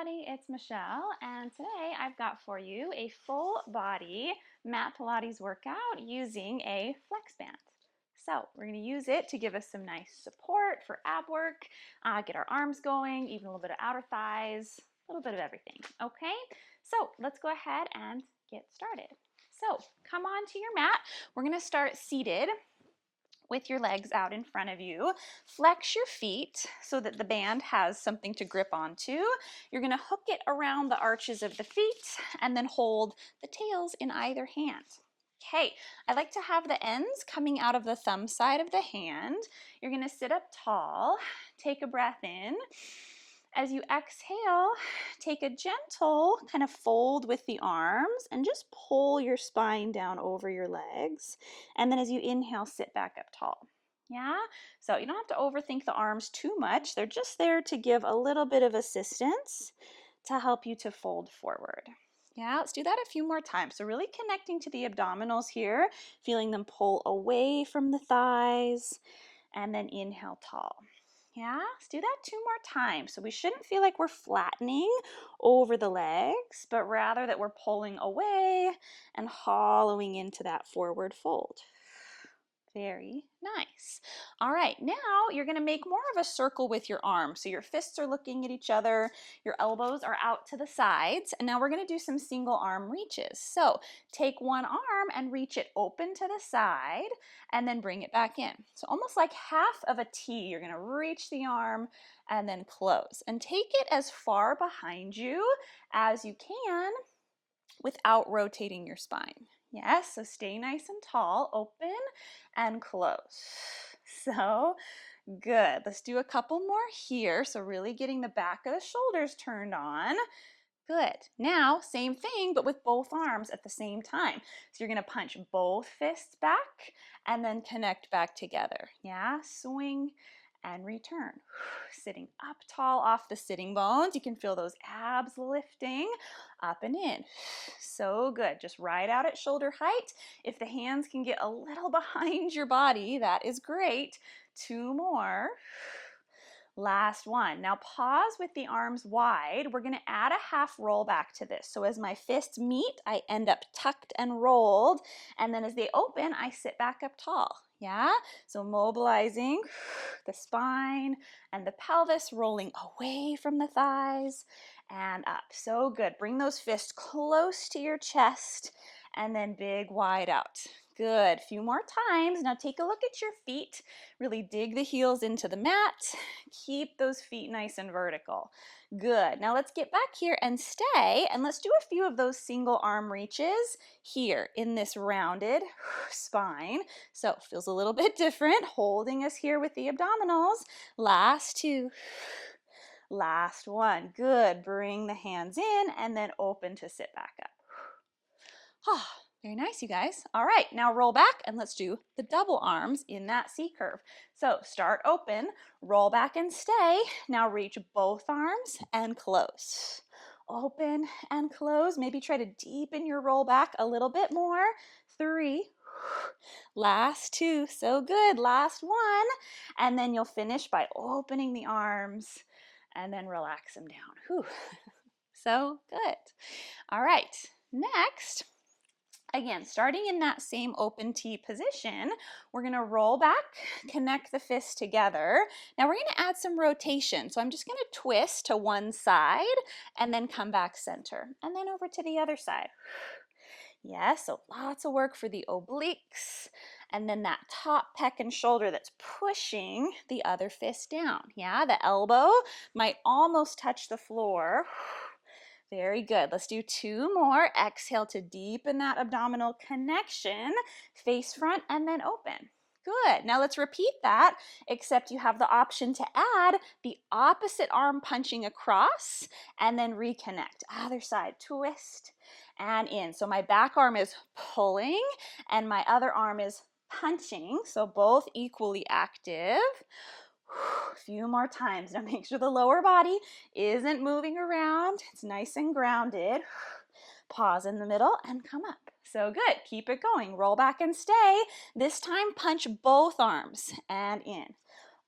everybody, it's Michelle, and today I've got for you a full body mat Pilates workout using a flex band. So we're going to use it to give us some nice support for ab work, get our arms going, even a little bit of outer thighs, a little bit of everything, okay? So let's go ahead and get started. So come on to your mat. We're going to start seated with your legs out in front of you. Flex your feet so that the band has something to grip onto. You're going to hook it around the arches of the feet and then hold the tails in either hand. Okay, I like to have the ends coming out of the thumb side of the hand. You're going to sit up tall, take a breath in. As you exhale, take a gentle kind of fold with the arms and just pull your spine down over your legs. And then as you inhale, sit back up tall. Yeah? So you don't have to overthink the arms too much. They're just there to give a little bit of assistance to help you to fold forward. Yeah, let's do that a few more times. So really connecting to the abdominals here, feeling them pull away from the thighs, and then inhale tall. Yeah, let's do that 2 more times. So we shouldn't feel like we're flattening over the legs, but rather that we're pulling away and hollowing into that forward fold. Very nice. All right, now you're going to make more of a circle with your arms. So your fists are looking at each other, your elbows are out to the sides, and now we're going to do some single arm reaches. So take one arm and reach it open to the side, and then bring it back in. So almost like half of a T, you're going to reach the arm and then close. And take it as far behind you as you can without rotating your spine. Yes, so stay nice and tall, open and close. So good. Let's do a couple more here. So really getting the back of the shoulders turned on. Good. Now, same thing, but with both arms at the same time. So you're going to punch both fists back and then connect back together. Yeah, swing and return. Sitting up tall off the sitting bones. You can feel those abs lifting up and in. So good. Just right out at shoulder height. If the hands can get a little behind your body, that is great. 2 more. Last one. Now pause with the arms wide. We're going to add a half roll back to this. So as my fists meet, I end up tucked and rolled. And then as they open, I sit back up tall. Yeah? So mobilizing the spine and the pelvis, rolling away from the thighs and up. So good. Bring those fists close to your chest and then big wide out. Good. Few more times. Now take a look at your feet. Really dig the heels into the mat. Keep those feet nice and vertical. Good. Now let's get back here and stay, and let's do a few of those single arm reaches here in this rounded spine. So it feels a little bit different, holding us here with the abdominals. Last 2. Last 1. Good. Bring the hands in and then open to sit back up. Ah. Very nice, you guys. All right, now roll back and let's do the double arms in that C curve. So start open, roll back and stay. Now reach both arms and close. Open and close. Maybe try to deepen your roll back a little bit more. 3. Last 2. So good. Last 1. And then you'll finish by opening the arms and then relax them down. Whew. So good. All right, next. Again, starting in that same open T position, we're going to roll back, connect the fists together. Now we're going to add some rotation. So I'm just going to twist to one side and then come back center and then over to the other side. Yes, so lots of work for the obliques and then that top pec and shoulder that's pushing the other fist down. Yeah, the elbow might almost touch the floor. Very good. Let's do 2 more. Exhale to deepen that abdominal connection. Face front and then open. Good. Now let's repeat that, except you have the option to add the opposite arm punching across and then reconnect. Other side, twist and in. So my back arm is pulling and my other arm is punching. So both equally active. A few more times. Now make sure the lower body isn't moving around. It's nice and grounded. Pause in the middle and come up. So good. Keep it going. Roll back and stay. This time punch both arms and in.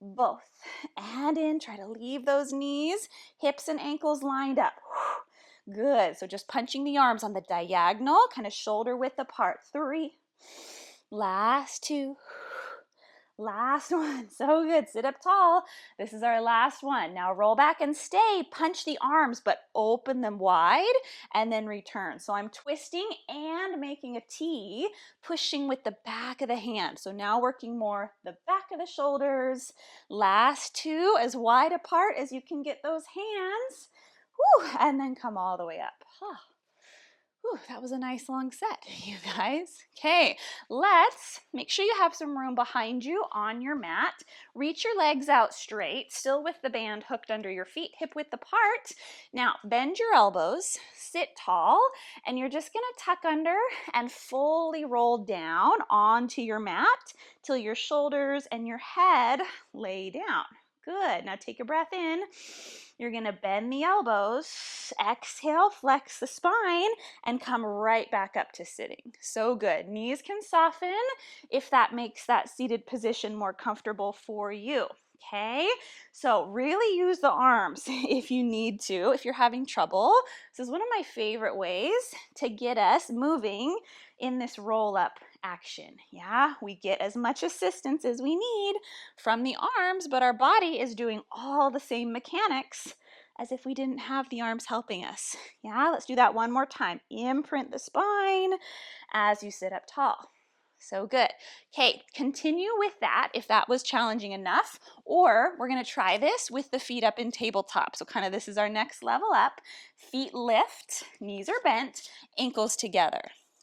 both, and in. Try to leave those knees, hips and ankles lined up. Good. So just punching the arms on the diagonal, kind of shoulder width apart. 3. Last 2. Last one. So good. Sit up tall. This is our last one. Now roll back and stay. Punch the arms, but open them wide and then return. So I'm twisting and making a T, pushing with the back of the hand. So now working more the back of the shoulders. Last 2, as wide apart as you can get those hands. Whew, and then come all the way up. Whew, that was a nice long set, you guys. Okay, let's make sure you have some room behind you on your mat. Reach your legs out straight, still with the band hooked under your feet, hip width apart. Now, bend your elbows, sit tall, and you're just gonna tuck under and fully roll down onto your mat till your shoulders and your head lay down. Good. Now take a breath in. You're going to bend the elbows, exhale, flex the spine, and come right back up to sitting. So good. Knees can soften if that makes that seated position more comfortable for you. Okay, so really use the arms if you need to, if you're having trouble. This is one of my favorite ways to get us moving in this roll-up action. Yeah, we get as much assistance as we need from the arms, but our body is doing all the same mechanics as if we didn't have the arms helping us. Yeah, let's do that one more time. Imprint the spine as you sit up tall. So good. Okay, continue with that if that was challenging enough, or we're going to try this with the feet up in tabletop. So kind of this is our next level up. Feet lift, knees are bent, ankles together.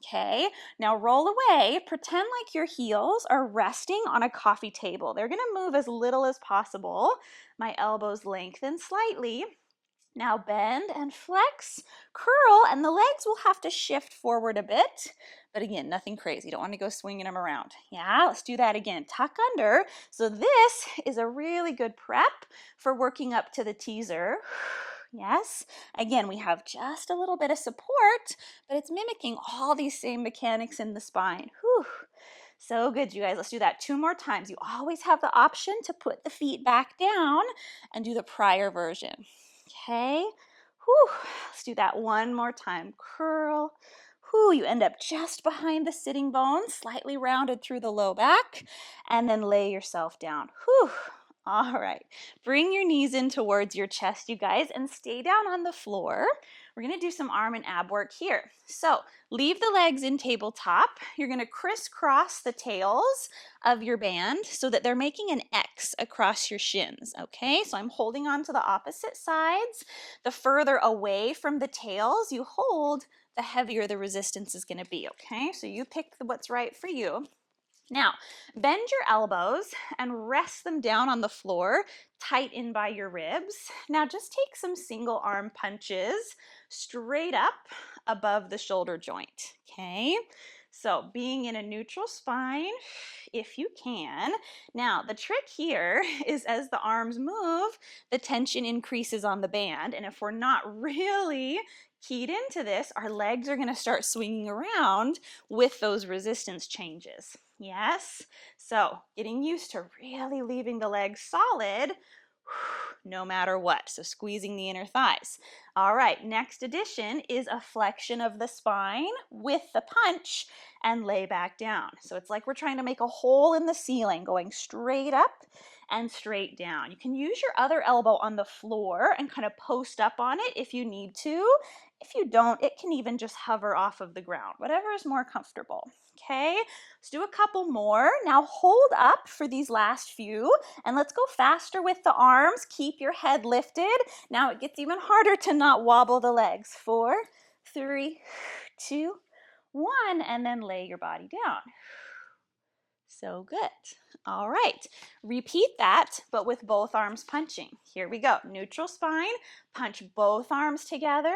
Okay, now roll away. Pretend like your heels are resting on a coffee table. They're going to move as little as possible. My elbows lengthen slightly. Now bend and flex, curl, and the legs will have to shift forward a bit. But again, nothing crazy. Don't want to go swinging them around. Yeah, let's do that again. Tuck under. So this is a really good prep for working up to the teaser. Yes. Again, we have just a little bit of support, but it's mimicking all these same mechanics in the spine. Whew. So good, you guys. Let's do that 2 more times. You always have the option to put the feet back down and do the prior version. Okay. Whew. Let's do that one more time. Curl. Whew. You end up just behind the sitting bones, slightly rounded through the low back, and then lay yourself down. Whew. All right. Bring your knees in towards your chest, you guys, and stay down on the floor. We're going to do some arm and ab work here. So leave the legs in tabletop. You're going to crisscross the tails of your band so that they're making an X across your shins, okay? So I'm holding on to the opposite sides. The further away from the tails you hold, the heavier the resistance is going to be, okay? So you pick what's right for you. Now, bend your elbows and rest them down on the floor, tight in by your ribs. Now, just take some single arm punches straight up above the shoulder joint, okay? So, being in a neutral spine, if you can. Now, the trick here is as the arms move, the tension increases on the band, and if we're not really keyed into this, our legs are going to start swinging around with those resistance changes. Yes? So getting used to really leaving the legs solid no matter what. So squeezing the inner thighs. All right, next addition is a flexion of the spine with the punch and lay back down. So it's like we're trying to make a hole in the ceiling, going straight up and straight down. You can use your other elbow on the floor and kind of post up on it if you need to. If you don't, it can even just hover off of the ground, whatever is more comfortable. Okay, let's do a couple more. Now hold up for these last few, and let's go faster with the arms. Keep your head lifted. Now it gets even harder to not wobble the legs. 4, 3, 2, 1, and then lay your body down. So good. All right, repeat that, but with both arms punching. Here we go. Neutral spine, punch both arms together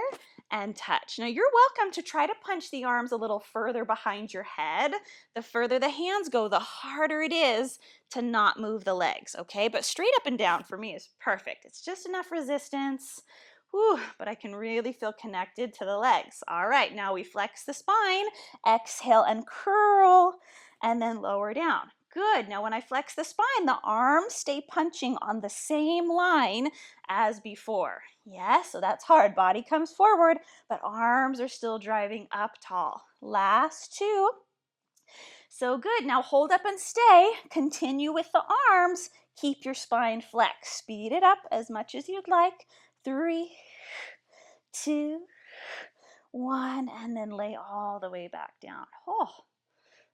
and touch. Now you're welcome to try to punch the arms a little further behind your head. The further the hands go, the harder it is to not move the legs, okay? But straight up and down for me is perfect. It's just enough resistance. Whew, but I can really feel connected to the legs. All right, now we flex the spine, exhale and curl, and then lower down. Good. Now when I flex the spine, the arms stay punching on the same line as before. Yes, so that's hard. Body comes forward, but arms are still driving up tall. Last two. So good. Now hold up and stay. Continue with the arms. Keep your spine flexed. Speed it up as much as you'd like. 3, 2, 1, and then lay all the way back down. Oh,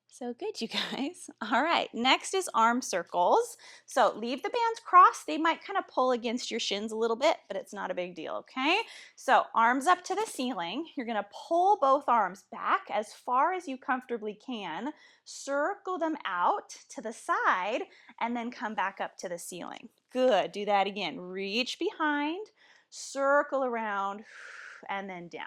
so good, you guys. All right, next is arm circles. So leave the bands crossed. They might kind of pull against your shins a little bit, but it's not a big deal, okay? So arms up to the ceiling. You're gonna pull both arms back as far as you comfortably can, circle them out to the side, and then come back up to the ceiling. Good, do that again. Reach behind, circle around, and then down.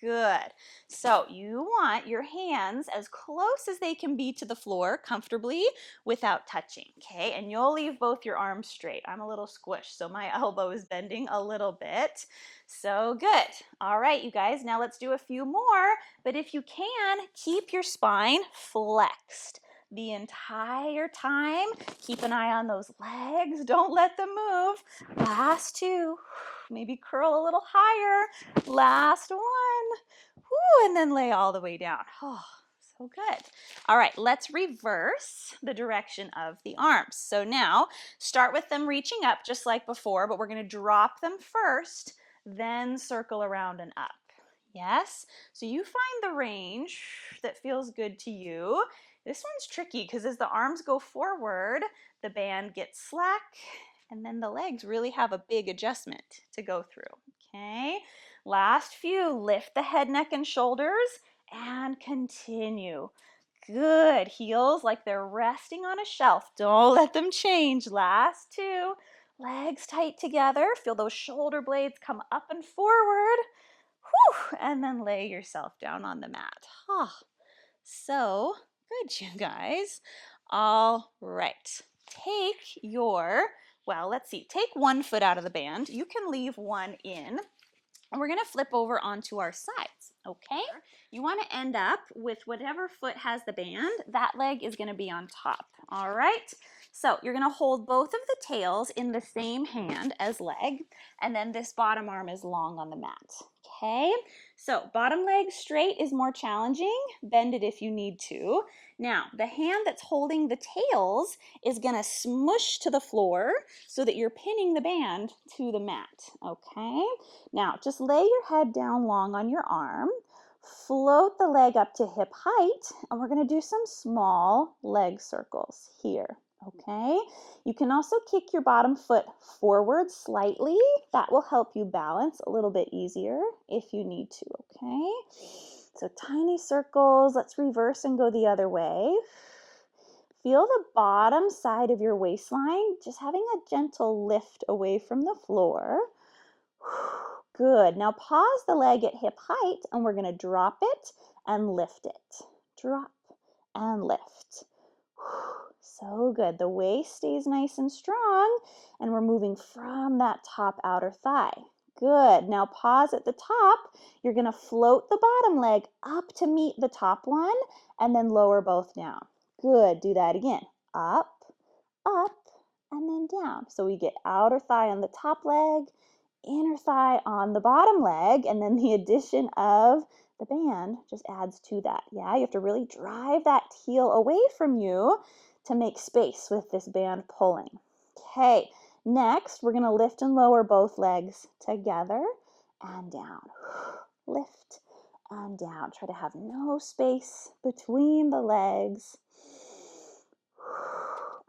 Good. So you want your hands as close as they can be to the floor comfortably without touching, okay? And you'll leave both your arms straight. I'm a little squished, so my elbow is bending a little bit. So good. All right, you guys, now let's do a few more, but if you can, keep your spine flexed the entire time. Keep an eye on those legs. Don't let them move. Last two. Maybe curl a little higher. Last one. Woo, and then lay all the way down. Oh, so good. All right, let's reverse the direction of the arms. So now start with them reaching up just like before, but we're going to drop them first, then circle around and up. Yes? So you find the range that feels good to you. This one's tricky because as the arms go forward, the band gets slack, and then the legs really have a big adjustment to go through. Okay? Last few, lift the head, neck, and shoulders, and continue. Good. Heels like they're resting on a shelf. Don't let them change. Last two, legs tight together. Feel those shoulder blades come up and forward. Whew, and then lay yourself down on the mat. Oh, so good, you guys. All right. Take your, well, let's see. Take one foot out of the band. You can leave one in. And we're going to flip over onto our sides, okay? You want to end up with whatever foot has the band, that leg is going to be on top, all right? So you're going to hold both of the tails in the same hand as leg, and then this bottom arm is long on the mat, okay? So bottom leg straight is more challenging. Bend it if you need to. Now, the hand that's holding the tails is going to smush to the floor so that you're pinning the band to the mat, okay? Now, just lay your head down long on your arm, float the leg up to hip height, and we're going to do some small leg circles here, okay? You can also kick your bottom foot forward slightly. That will help you balance a little bit easier if you need to, okay? So tiny circles. Let's reverse and go the other way. Feel the bottom side of your waistline just having a gentle lift away from the floor. Good. Now pause the leg at hip height and we're going to drop it and lift it. Drop and lift. So good. The waist stays nice and strong and we're moving from that top outer thigh. Good. Now pause at the top. You're going to float the bottom leg up to meet the top one and then lower both down. Good. Do that again. Up, up, and then down. So we get outer thigh on the top leg, inner thigh on the bottom leg, and then the addition of the band just adds to that. Yeah, you have to really drive that heel away from you to make space with this band pulling. Okay, next we're going to lift and lower both legs together and down. Lift and down. Try to have no space between the legs.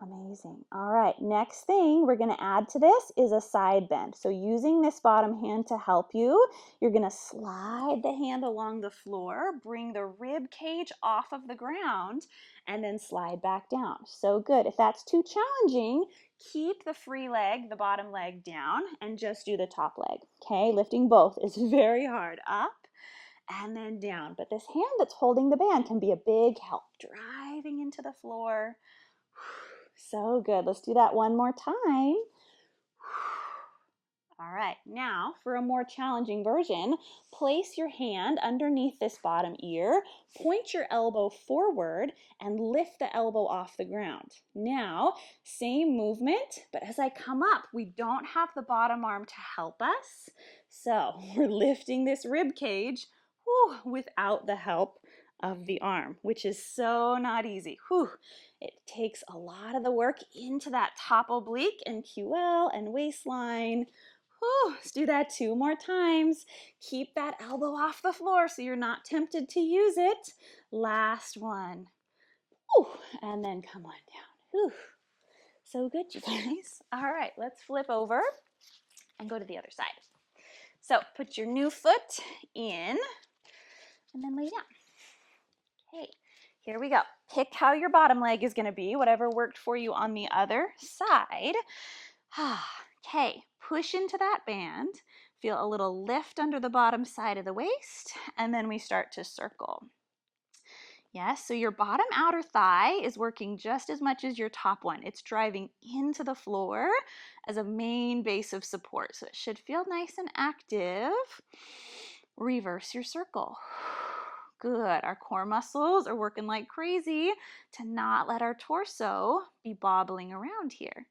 Amazing. All right, next thing we're going to add to this is a side bend. So using this bottom hand to help you, you're going to slide the hand along the floor, bring the rib cage off of the ground, and then slide back down. So good. If that's too challenging, keep the free leg, the bottom leg down, and just do the top leg. Okay, lifting both is very hard. Up and then down. But this hand that's holding the band can be a big help. Driving into the floor. So good. Let's do that one more time. All right, now for a more challenging version, place your hand underneath this bottom ear, point your elbow forward, and lift the elbow off the ground. Now, same movement, but as I come up, we don't have the bottom arm to help us. So we're lifting this rib cage without the help of the arm, which is so not easy. It takes a lot of the work into that top oblique and QL and waistline. Let's do that 2 more times. Keep that elbow off the floor so you're not tempted to use it. Last one. And then come on down. So good, you guys. All right, let's flip over and go to the other side. So put your new foot in and then lay down. Okay, here we go. Pick how your bottom leg is going to be, whatever worked for you on the other side. Okay, push into that band. Feel a little lift under the bottom side of the waist, and then we start to circle. Yes, so your bottom outer thigh is working just as much as your top one. It's driving into the floor as a main base of support, so it should feel nice and active. Reverse your circle. Good. Our core muscles are working like crazy to not let our torso be bobbling around here.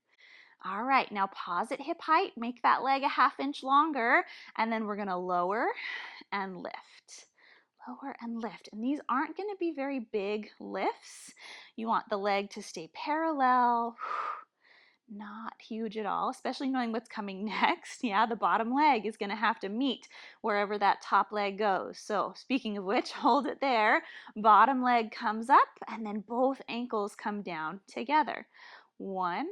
All right, now pause at hip height, make that leg a ½ inch longer, and then we're going to lower and lift. Lower and lift. And these aren't going to be very big lifts. You want the leg to stay parallel. Not huge at all, especially knowing what's coming next. Yeah, the bottom leg is going to have to meet wherever that top leg goes. So speaking of which, hold it there. Bottom leg comes up and then both ankles come down together. 1,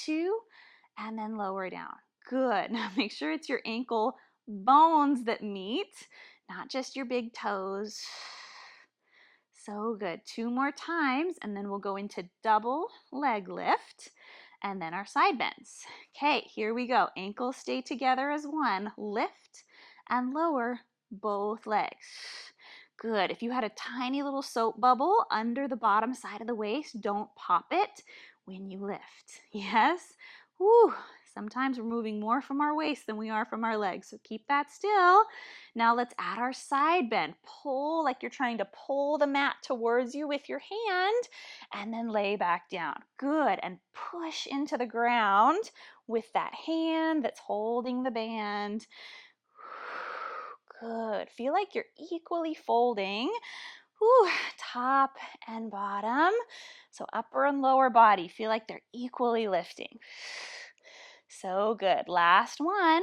2, and then lower down. Good. Now make sure it's your ankle bones that meet, not just your big toes. So good. 2 more times, and then we'll go into double leg lift, and then our side bends. Okay, here we go. Ankles stay together as one. Lift and lower both legs. Good. If you had a tiny little soap bubble under the bottom side of the waist, don't pop it when you lift. Yes? Sometimes we're moving more from our waist than we are from our legs, so keep that still. Now let's add our side bend. Pull like you're trying to pull the mat towards you with your hand, and then lay back down. Good. And push into the ground with that hand that's holding the band. Good. Feel like you're equally folding. Top and bottom. So upper and lower body feel like they're equally lifting. So good. Last one.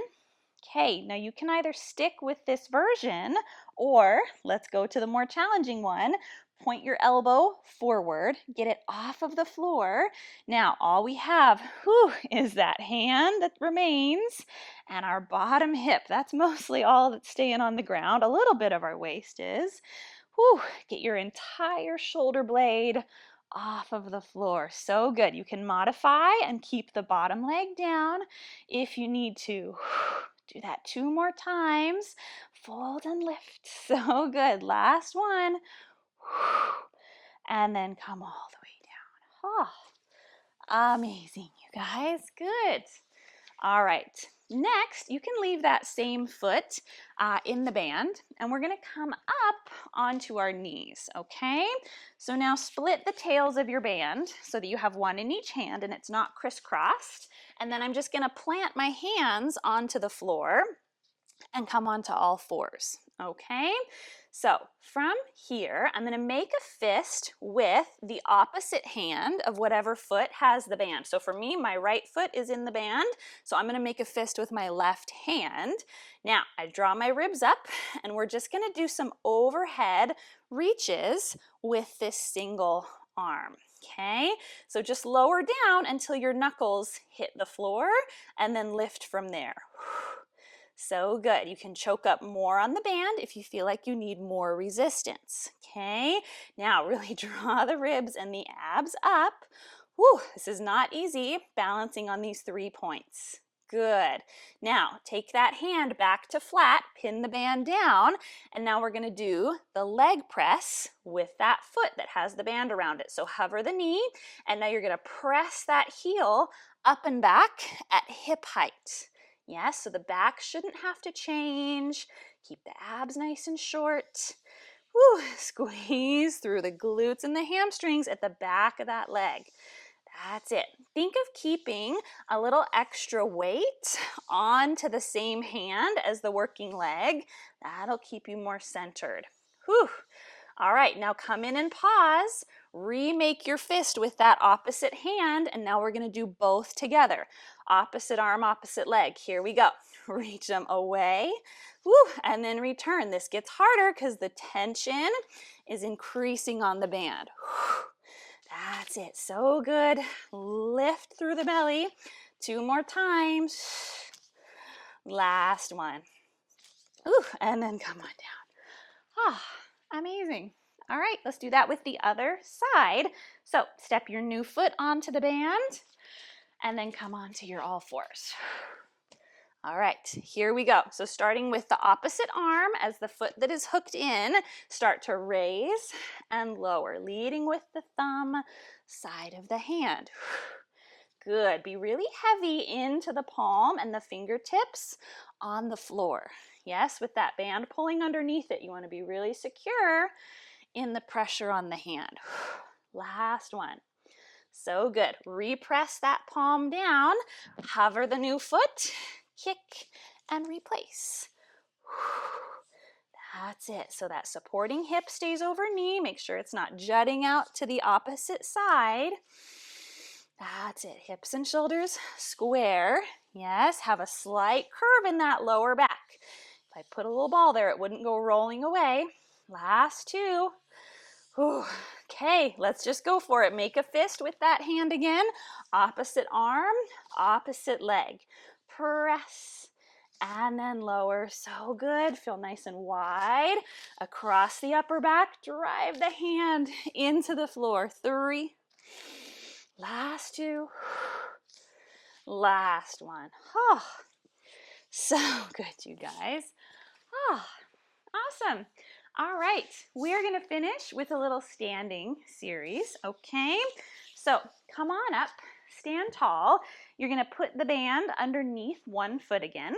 Okay, now you can either stick with this version or let's go to the more challenging one. Point your elbow forward, get it off of the floor. Now all we have is that hand that remains and our bottom hip. That's mostly all that's staying on the ground. A little bit of our waist is. Get your entire shoulder blade off of the floor. So good. You can modify and keep the bottom leg down if you need to. Do that 2 more times. Fold and lift. So good. Last one. And then come all the way down. Amazing, you guys. Good. All right. Next, you can leave that same foot in the band, and we're going to come up onto our knees, okay? So now split the tails of your band so that you have one in each hand and it's not crisscrossed. And then I'm just going to plant my hands onto the floor and come onto all fours, okay? So from here, I'm going to make a fist with the opposite hand of whatever foot has the band. So for me, my right foot is in the band, so I'm going to make a fist with my left hand. Now, I draw my ribs up, and we're just going to do some overhead reaches with this single arm. Okay, so just lower down until your knuckles hit the floor, and then lift from there. So good. You can choke up more on the band if you feel like you need more resistance. Okay, now really draw the ribs and the abs up. This is not easy, balancing on these 3 points. Good. Now take that hand back to flat, pin the band down, and now we're going to do the leg press with that foot that has the band around it. So hover the knee, and now you're going to press that heel up and back at hip height. Yes, so the back shouldn't have to change. Keep the abs nice and short. Woo, squeeze through the glutes and the hamstrings at the back of that leg. That's it. Think of keeping a little extra weight onto the same hand as the working leg. That'll keep you more centered. Whew. All right, now come in and pause. Remake your fist with that opposite hand, and now we're going to do both together. Opposite arm, opposite leg. Here we go. Reach them away. Woo, and then return. This gets harder because the tension is increasing on the band. Whew. That's it. So good. Lift through the belly. 2 more times. Last one. Ooh, and then come on down. Ah, amazing. All right, let's do that with the other side. So step your new foot onto the band and then come onto your all fours. All right, here we go. So starting with the opposite arm as the foot that is hooked in, start to raise and lower, leading with the thumb side of the hand. Good. Be really heavy into the palm and the fingertips on the floor. Yes, with that band pulling underneath it, you want to be really secure in the pressure on the hand. Last one. So good. Repress that palm down, hover the new foot, kick, and replace. That's it. So that supporting hip stays over knee. Make sure it's not jutting out to the opposite side. That's it. Hips and shoulders square. Yes, have a slight curve in that lower back. If I put a little ball there, it wouldn't go rolling away. Last 2. Whew. Okay, let's just go for it. Make a fist with that hand again. Opposite arm, opposite leg. Press and then lower. So good. Feel nice and wide. Across the upper back, drive the hand into the floor. 3. Last 2. Last one. Oh, so good, you guys. Oh, awesome. All right, we're going to finish with a little standing series, okay? So come on up, stand tall. You're going to put the band underneath one foot again.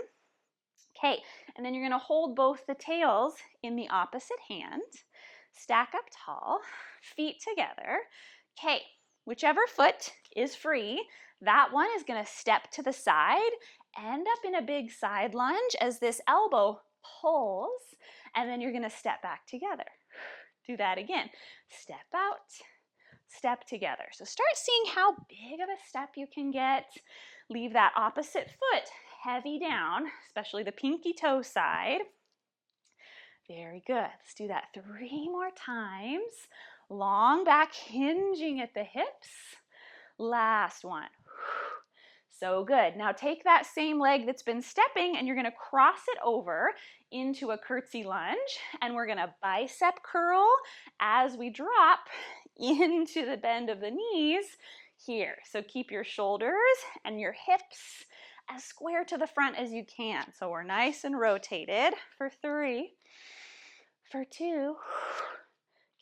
Okay, and then you're going to hold both the tails in the opposite hand. Stack up tall, feet together. Okay, whichever foot is free, that one is going to step to the side, end up in a big side lunge as this elbow pulls, and then you're going to step back together. Do that again. Step out, step together. So start seeing how big of a step you can get. Leave that opposite foot heavy down, especially the pinky toe side. Very good. Let's do that 3 more times. Long back, hinging at the hips. Last one. So good. Now take that same leg that's been stepping and you're going to cross it over into a curtsy lunge, and we're going to bicep curl as we drop into the bend of the knees here. So keep your shoulders and your hips as square to the front as you can. So we're nice and rotated for 3, for 2.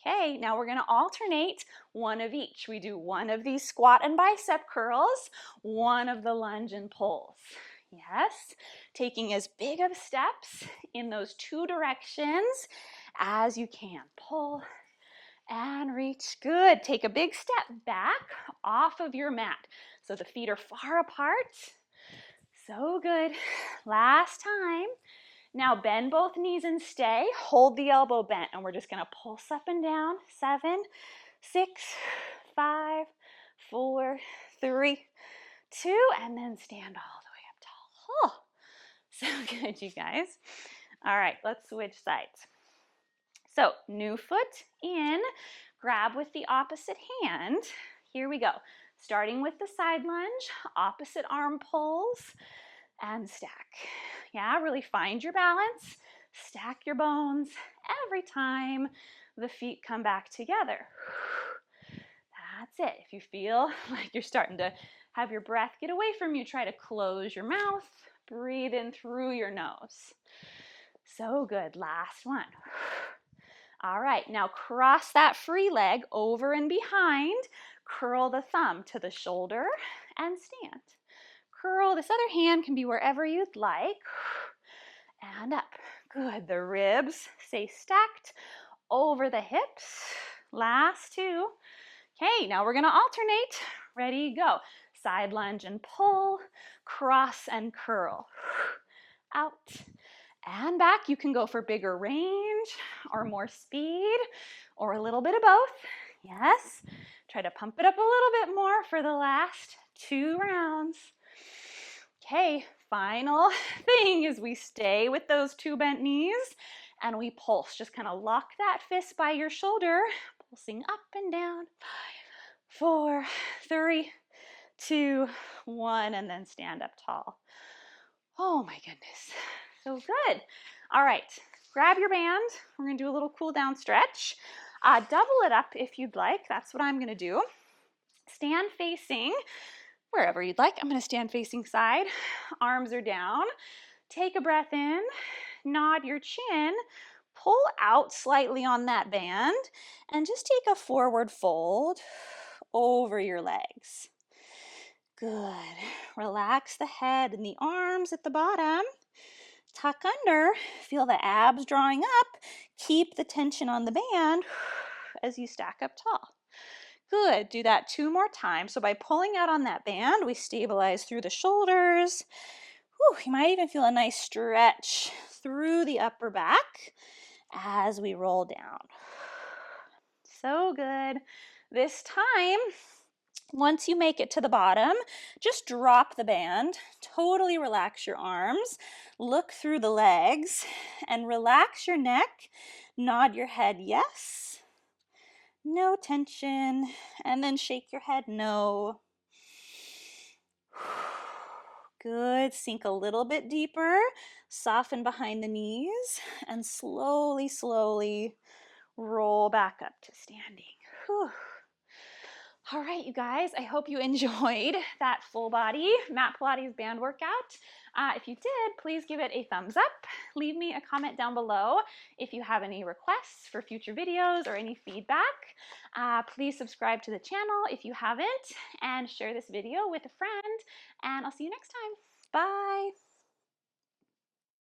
Okay, now we're going to alternate one of each. We do one of these squat and bicep curls, one of the lunge and pulls. Yes, taking as big of steps in those 2 directions as you can. Pull and reach. Good. Take a big step back off of your mat so the feet are far apart. So good. Last time. Now bend both knees and stay. Hold the elbow bent, and we're just going to pulse up and down. 7, 6, 5, 4, 3, 2, and then stand all the way up tall. Oh, so good, you guys. All right, let's switch sides. So new foot in, grab with the opposite hand. Here we go. Starting with the side lunge, opposite arm pulls, and stack. Yeah, really find your balance. Stack your bones every time the feet come back together. That's it. If you feel like you're starting to have your breath get away from you, try to close your mouth. Breathe in through your nose. So good. Last one. All right, now cross that free leg over and behind. Curl the thumb to the shoulder and stand. curl. This other hand can be wherever you'd like. And up. Good. The ribs stay stacked over the hips. Last two. Okay, now we're going to alternate. Ready, go. Side lunge and pull, cross and curl. Out and back. You can go for bigger range or more speed or a little bit of both. Yes. Try to pump it up a little bit more for the last 2 rounds. Okay, final thing is we stay with those 2 bent knees and we pulse. Just kind of lock that fist by your shoulder, pulsing up and down. 5, 4, 3, 2, 1, and then stand up tall. Oh my goodness, so good. All right, grab your band. We're gonna do a little cool down stretch. Double it up if you'd like. That's what I'm gonna do. Stand facing wherever you'd like. I'm gonna stand facing side. Arms are down. Take a breath in, nod your chin, pull out slightly on that band, and just take a forward fold over your legs. Good. Relax the head and the arms at the bottom. Tuck under. Feel the abs drawing up. Keep the tension on the band as you stack up tall. Good. Do that 2 more times. So by pulling out on that band, we stabilize through the shoulders. Whew, you might even feel a nice stretch through the upper back as we roll down. So good. This time, once you make it to the bottom, just drop the band, totally relax your arms, look through the legs, and relax your neck. Nod your head yes, no tension, and then shake your head no. Good. Sink a little bit deeper, soften behind the knees, and slowly, slowly roll back up to standing. Whew. All right, you guys, I hope you enjoyed that full body mat Pilates band workout. If you did, please give it a thumbs up. Leave me a comment down below if you have any requests for future videos or any feedback. Please subscribe to the channel if you haven't, and share this video with a friend, and I'll see you next time. Bye.